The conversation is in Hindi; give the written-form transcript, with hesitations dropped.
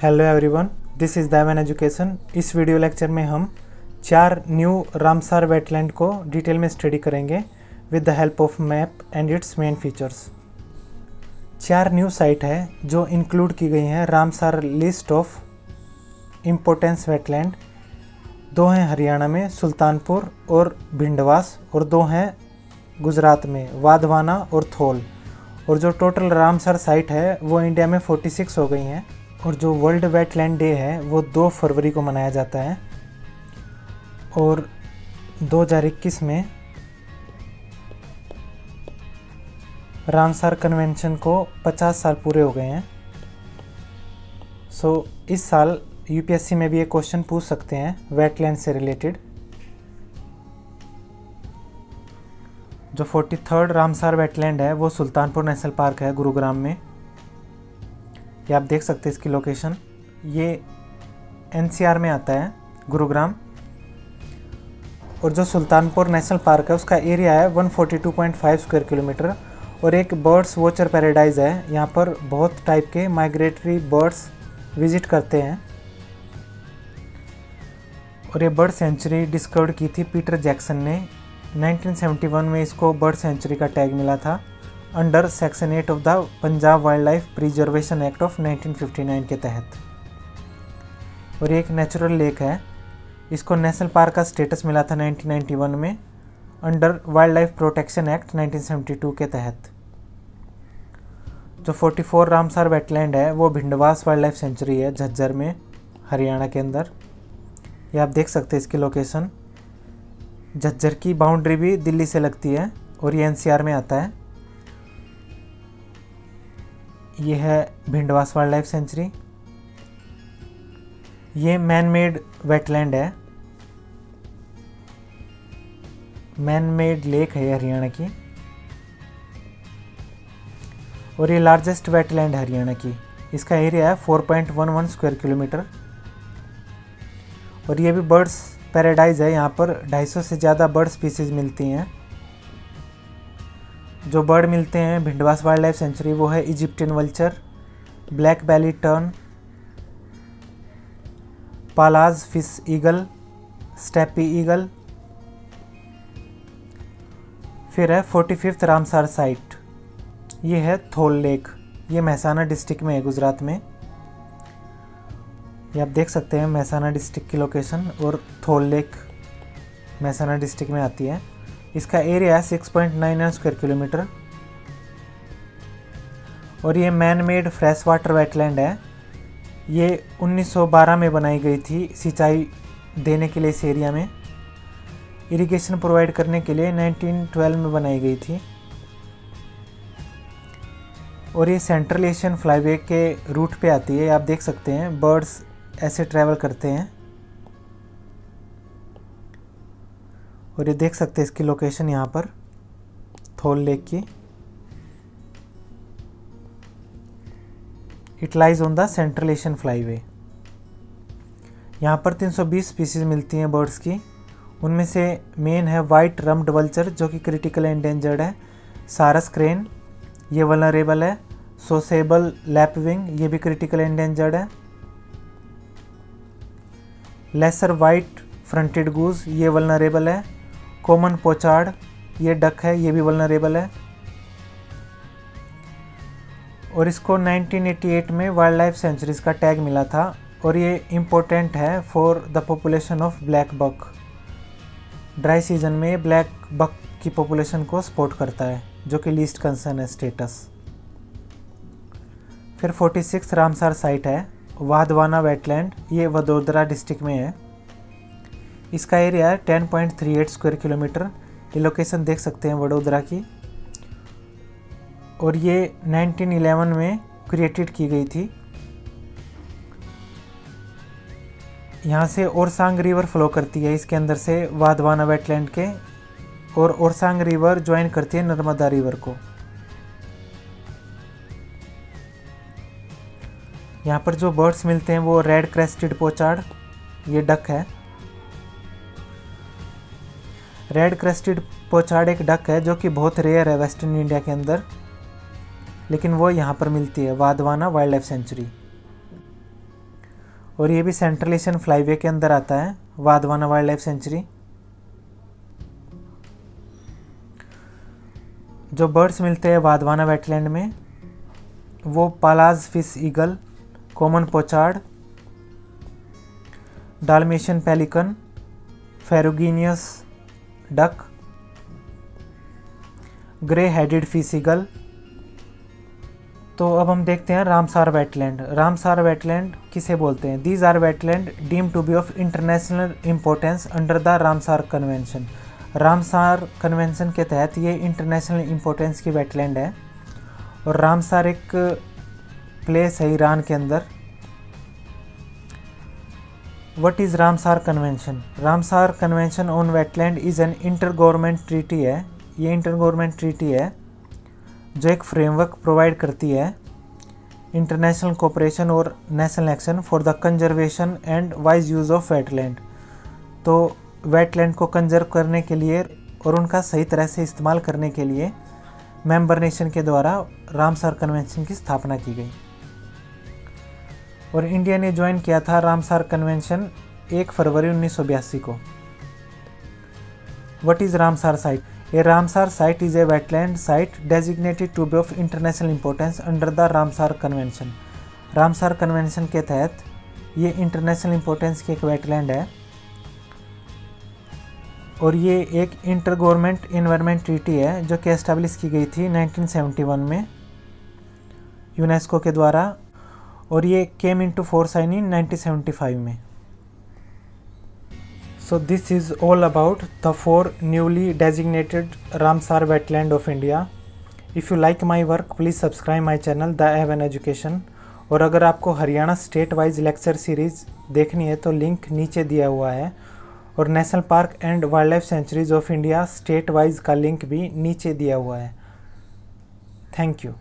Hello everyone, this is Dhawan education. इस वीडियो लेक्चर में हम 4 न्यू रामसार वेटलैंड को डिटेल में स्टडी करेंगे with the help of map and its main features. 4 new site है जो इंक्लूड की गई हैं Ramsar list of importance wetland. 2 हैं हरियाणा में, सुल्तानपुर और भिंडवास, और 2 हैं गुजरात में, वाधवाना और थोल। और जो टोटल रामसार साइट है वो इंडिया में 46 हो गई हैं। और जो वर्ल्ड वेटलैंड डे है वो 2 फरवरी को मनाया जाता है। और 2021 में रामसार कन्वेंशन को 50 साल पूरे हो गए हैं। इस साल यूपीएससी में भी ये क्वेश्चन पूछ सकते हैं वेटलैंड से रिलेटेड। जो 43rd रामसार वेटलैंड है वो सुल्तानपुर नेशनल पार्क है गुरुग्राम में। ये आप देख सकते हैं इसकी लोकेशन। ये एनसीआर में आता है गुरुग्राम। और जो सुल्तानपुर नेशनल पार्क है उसका एरिया है 142.5 स्क्वायर किलोमीटर और एक बर्ड्स वॉचर पैराडाइज है। यहाँ पर बहुत टाइप के माइग्रेटरी बर्ड्स विजिट करते हैं। और ये बर्ड सेंचुरी डिस्कवर की थी पीटर जैक्सन ने। 1971 में इसको बर्ड सेंचुरी का टैग मिला था under section 8 of the Punjab wild life preservation act of 1959 के तहत। और ये एक नेचुरल लेक है। इसको नेशनल पार्क का स्टेटस मिला था 1991 में under wild life protection act 1972 के तहत। जो 44 रामसार वेटलैंड है वो भिंडवास वाइल्ड लाइफ सेंचुरी है झज्जर में, हरियाणा के अंदर। ये आप देख सकते हैं इसकी लोकेशन। झज्जर की बाउंड्री भी दिल्ली से लगती है और ये एनसीआर में आता है। ये है भिंडवास वाइल्ड लाइफ सेंचुरी। ये मैन मेड वेटलैंड है, मैन मेड लेक है हरियाणा की। और ये लार्जेस्ट वेटलैंड है हरियाणा की। इसका एरिया है 4.11 स्क्वायर किलोमीटर। और ये भी बर्ड्स पैराडाइज है। यहाँ पर 250 से ज़्यादा बर्ड स्पीसीज मिलती हैं। जो बर्ड मिलते हैं भिंडवास वाइल्ड लाइफ सेंचुरी वो है Egyptian vulture, black belly tern, Pallas fish eagle, steppe eagle. फिर है 45th रामसार साइट, ये है थोल लेक। ये महसाना डिस्ट्रिक्ट में है गुजरात में। ये आप देख सकते हैं महसाना डिस्ट्रिक्ट की लोकेशन। और थोल लेक महसाना डिस्ट्रिक्ट में आती है। इसका एरिया है 6.99 स्क्वायर किलोमीटर। और ये man made fresh water wetland है। ये 1912 में बनाई गई थी सिंचाई देने के लिए इस एरिया में। इरिगेशन प्रोवाइड करने के लिए 1912 में बनाई गई थी। और ये सेंट्रल एशियन फ्लाईवे के रूट पे आती है। आप देख सकते हैं बर्ड्स ऐसे ट्रैवल करते हैं। और ये देख सकते हैं इसकी लोकेशन यहाँ पर थोल लेक की। It lies on the central Asian flyway. यहाँ पर 320 स्पीसीज मिलती हैं बर्ड्स की। उनमें से मेन है वाइट रम्ड वल्चर जो कि क्रिटिकल एंडेंजर्ड है, सारस क्रेन ये वल्नरेबल है, सोसेबल लैपविंग ये भी क्रिटिकल एंडेंजर्ड है, लेसर वाइट फ्रंटेड गूज ये वल्नरेबल है, कॉमन पोचार्ड ये डक है ये भी वल्नरेबल है। और इसको 1988 में वाइल्ड लाइफ सेंचुरीज का टैग मिला था। और ये इम्पोर्टेंट है for the population of blackbuck. Dry season में ब्लैक बक की पॉपुलेशन को सपोर्ट करता है जो कि लीस्ट कंसर्न है स्टेटस। फिर 46 रामसार साइट है वाधवाना वेटलैंड। ये वडोदरा डिस्ट्रिक्ट में है। इसका एरिया है 10.38 स्क्वायर किलोमीटर। ये लोकेशन देख सकते हैं वडोदरा की। और ये 1911 में क्रिएटेड की गई थी। यहाँ से ओरसांग रिवर फ्लो करती है इसके अंदर से वाधवाना वेटलैंड के। और ओरसांग रिवर ज्वाइन करती है नर्मदा रिवर को। यहाँ पर जो बर्ड्स मिलते हैं वो रेड क्रेस्टेड पोचार्ड ये डक है। रेड क्रेस्टेड पोचार्ड एक डक है जो कि बहुत रेयर है वेस्टर्न इंडिया के अंदर, लेकिन वो यहाँ पर मिलती है वाधवाना वाइल्ड लाइफ सेंचुरी। और ये भी सेंट्रल एशियन फ्लाईवे के अंदर आता है, वाधवाना वाइल्ड लाइफ सेंचुरी। जो बर्ड्स मिलते हैं वाधवाना वेटलैंड में वो Pallas fish eagle, common pochard, Dalmatian pelican, ferruginous duck, grey headed fish eagle. तो अब हम देखते हैं रामसार वेटलैंड। रामसार वेटलैंड किसे बोलते हैं? These are wetland deem to be of international importance under the Ramsar convention. Ramsar convention के तहत ये इंटरनेशनल इम्पोर्टेंस की वेटलैंड है। और रामसार एक प्लेस है ईरान के अंदर। What is Ramsar convention? Ramsar convention on wetland is an inter government treaty है। ये इंटर गवर्नमेंट ट्रीटी है जो एक फ्रेमवर्क प्रोवाइड करती है इंटरनेशनल कोऑपरेशन और national action for the conservation and wise use of wetland. तो वेटलैंड को कंजर्व करने के लिए और उनका सही तरह से इस्तेमाल करने के लिए मेंबर नेशन के द्वारा रामसार कन्वेंशन की स्थापना की गई। और इंडिया ने ज्वाइन किया था रामसार कन्वेंशन 1 फरवरी 1982 को। What is Ramsar site? A Ramsar site is a wetland site designated to be of international importance under the Ramsar Convention. Ramsar Convention के तहत ये इंटरनेशनल इम्पोर्टेंस की एक वेटलैंड है और ये एक इंटर गवर्नमेंट इन्वायरमेंट ट्रीटी है जो कि एस्टेब्लिश की गई थी 1971 में यूनेस्को के द्वारा, और ये केम इनटू फोर्स इन 1975 में। So this is all about the 4 newly designated Ramsar wetland of India. If you like my work, please subscribe my channel The Aven Education. और अगर आपको Haryana state wise lecture series देखनी है तो लिंक नीचे दिया हुआ है, और national park and wild life sanctuaries of India state wise का लिंक भी नीचे दिया हुआ है। Thank you.